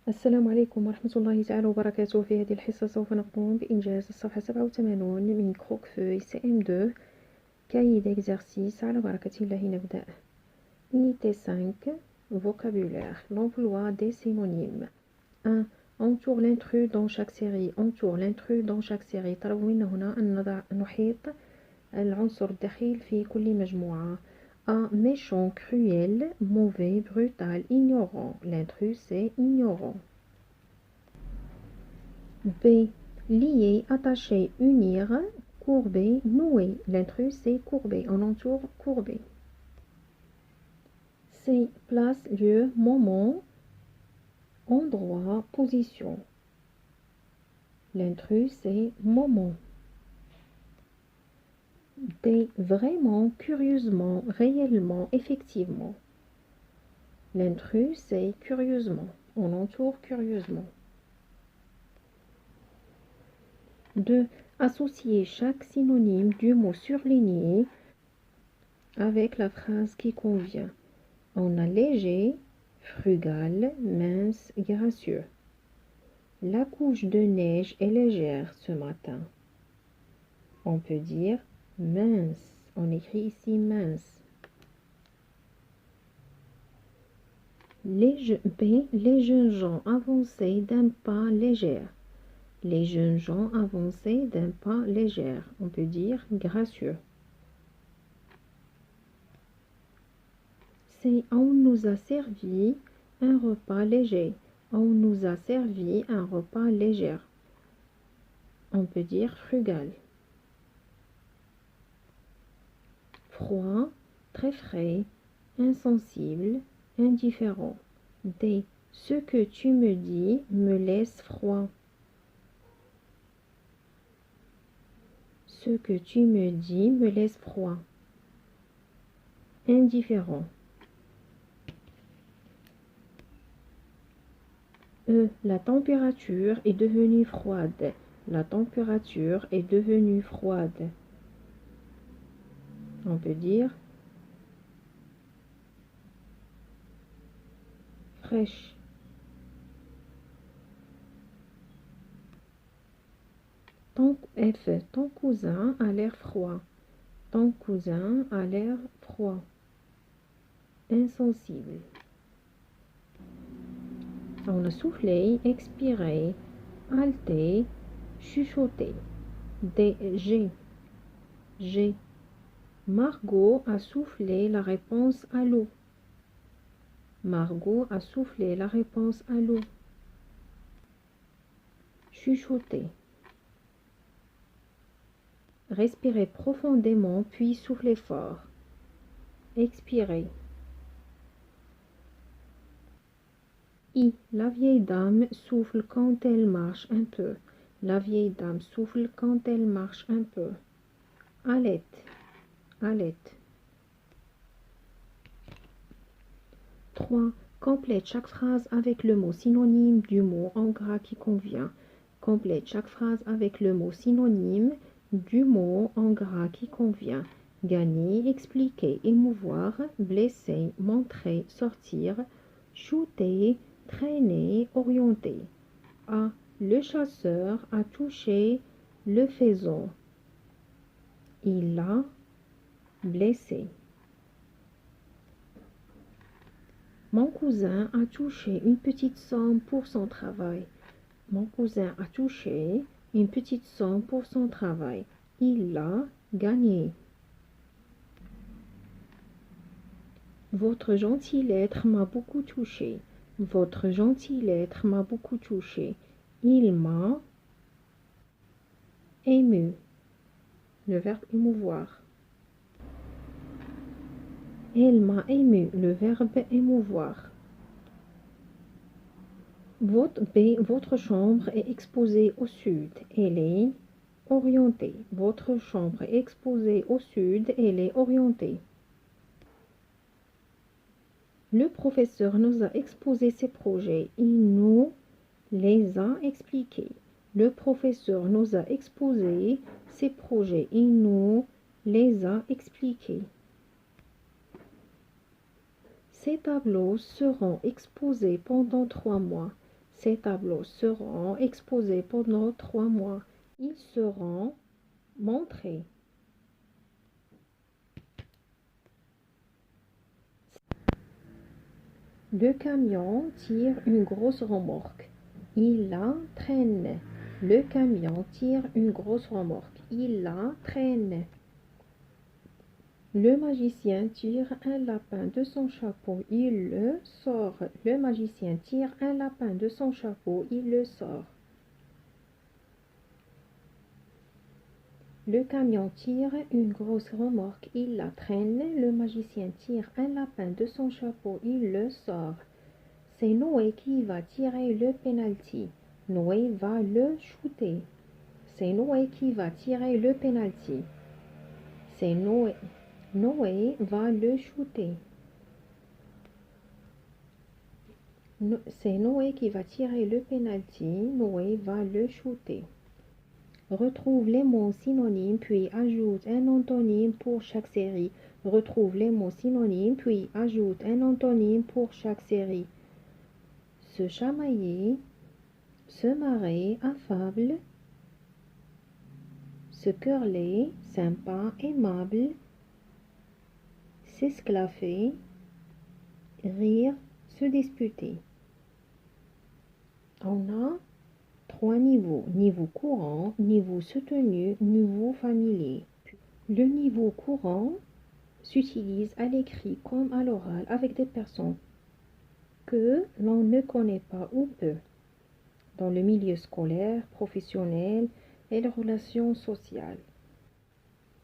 السلام عليكم ورحمة الله تعالى وبركاته. في هذه الحصة سوف نقوم بإنجاز الصفحة 87 من كروك فوي CM2 cahier d'exercice. على بركة الله نبدأ. Unité 5 vocabulaire, l'emploi des synonymes. 1. Entoure l'intrus dans chaque série. Entoure l'intrus dans chaque série. طلب منا هنا أن نحيط العنصر الدخيل في كل مجموعة. A. Méchant, cruel, mauvais, brutal, ignorant. L'intrus c'est ignorant. B. Lier, attacher, unir, courber, nouer. L'intrus c'est courbé. On entoure courbé. C. Place, lieu, moment, endroit, position. L'intrus c'est moment. D. Vraiment, curieusement, réellement, effectivement. L'intrus c'est curieusement. On entoure curieusement. 2. Associer chaque synonyme du mot surligné avec la phrase qui convient. On a léger, frugal, mince, gracieux. La couche de neige est légère ce matin. On peut dire mince. On écrit ici mince. Les jeunes gens avançaient d'un pas léger. Les jeunes gens avançaient d'un pas léger. On peut dire gracieux. C'est on nous a servi un repas léger. On nous a servi un repas léger. On peut dire frugal. Froid, très frais, insensible, indifférent. D. Ce que tu me dis me laisse froid. Ce que tu me dis me laisse froid. Indifférent. E. La température est devenue froide. La température est devenue froide. On peut dire fraîche. Ton cousin a l'air froid. Ton cousin a l'air froid. Insensible. On a soufflé, expiré, haleté, chuchoté. D. G. Margot a soufflé la réponse à l'eau. Margot a soufflé la réponse à l'eau. Chuchoter. Respirer profondément puis souffler fort. Expirer. I. La vieille dame souffle quand elle marche un peu. La vieille dame souffle quand elle marche un peu. Halète. Halète. 3. Complète chaque phrase avec le mot synonyme du mot en gras qui convient. Complète chaque phrase avec le mot synonyme du mot en gras qui convient. Gagner, expliquer, émouvoir, blesser, montrer, sortir, shooter, traîner, orienter. A. Le chasseur a touché le faisan. Il l'a blessé. Mon cousin a touché une petite somme pour son travail. Mon cousin a touché une petite somme pour son travail. Il l'a gagné. Votre gentil lettre m'a beaucoup touché. Votre gentil lettre m'a beaucoup touché. Il m'a ému. Le verbe émouvoir. Elle m'a ému. Le verbe émouvoir. Votre chambre est exposée au sud. Elle est orientée. Votre chambre est exposée au sud. Elle est orientée. Le professeur nous a exposé ses projets. Il nous les a expliqués. Le professeur nous a exposé ses projets. Il nous les a expliqués. Ces tableaux seront exposés pendant 3 mois. Ces tableaux seront exposés pendant 3 mois. Ils seront montrés. Le camion tire une grosse remorque. Il la traîne. Le camion tire une grosse remorque. Il la traîne. Le magicien tire un lapin de son chapeau. Il le sort. Le magicien tire un lapin de son chapeau. Il le sort. Le camion tire une grosse remorque. Il la traîne. Le magicien tire un lapin de son chapeau. Il le sort. C'est Noé qui va tirer le penalty. Noé va le shooter. C'est Noé qui va tirer le penalty. C'est Noé. Noé va le shooter. C'est Noé qui va tirer le penalty. Noé va le shooter. Retrouve les mots synonymes puis ajoute un antonyme pour chaque série. Retrouve les mots synonymes puis ajoute un antonyme pour chaque série. Se chamailler, se marrer, affable, se quereler, sympa, aimable, s'esclaffer, rire, se disputer. On a 3 niveaux. Niveau courant, niveau soutenu, niveau familier. Le niveau courant s'utilise à l'écrit comme à l'oral avec des personnes que l'on ne connaît pas ou peu, dans le milieu scolaire, professionnel et les relations sociales.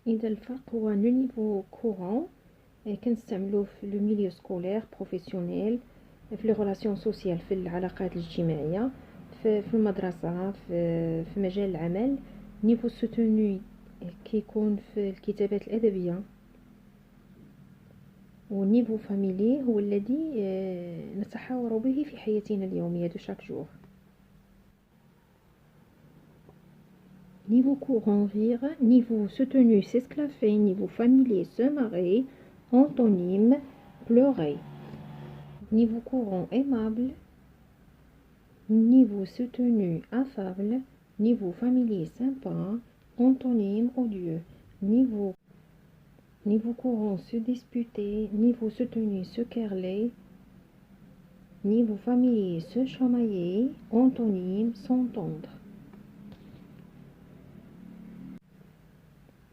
إذا الفرق هو le niveau courant كنستعملوه في le milieu scolaire, professionnel, في les relations sociales, في العلاقات الاجتماعية، في المدرسة، في مجال العمل. niveau soutenu كيكون في الكتابات الأدبية. والنيفو فاميلي هو الذي نتحاور به في حياتنا اليومية de chaque jour. Niveau courant, rire. Niveau soutenu, s'esclaffer. Niveau familier, se marrer. Antonyme, pleurer. Niveau courant, aimable. Niveau soutenu, affable. Niveau familier, sympa. Antonyme, odieux. Niveau courant, se disputer. Niveau soutenu, se quereler. Niveau familier, se chamailler. Antonyme, s'entendre.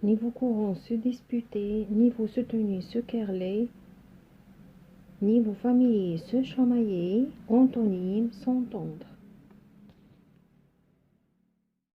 Niveau courant, se disputer. Niveau soutenu, se quereler. Niveau familier, se chamailler. Antonyme, s'entendre.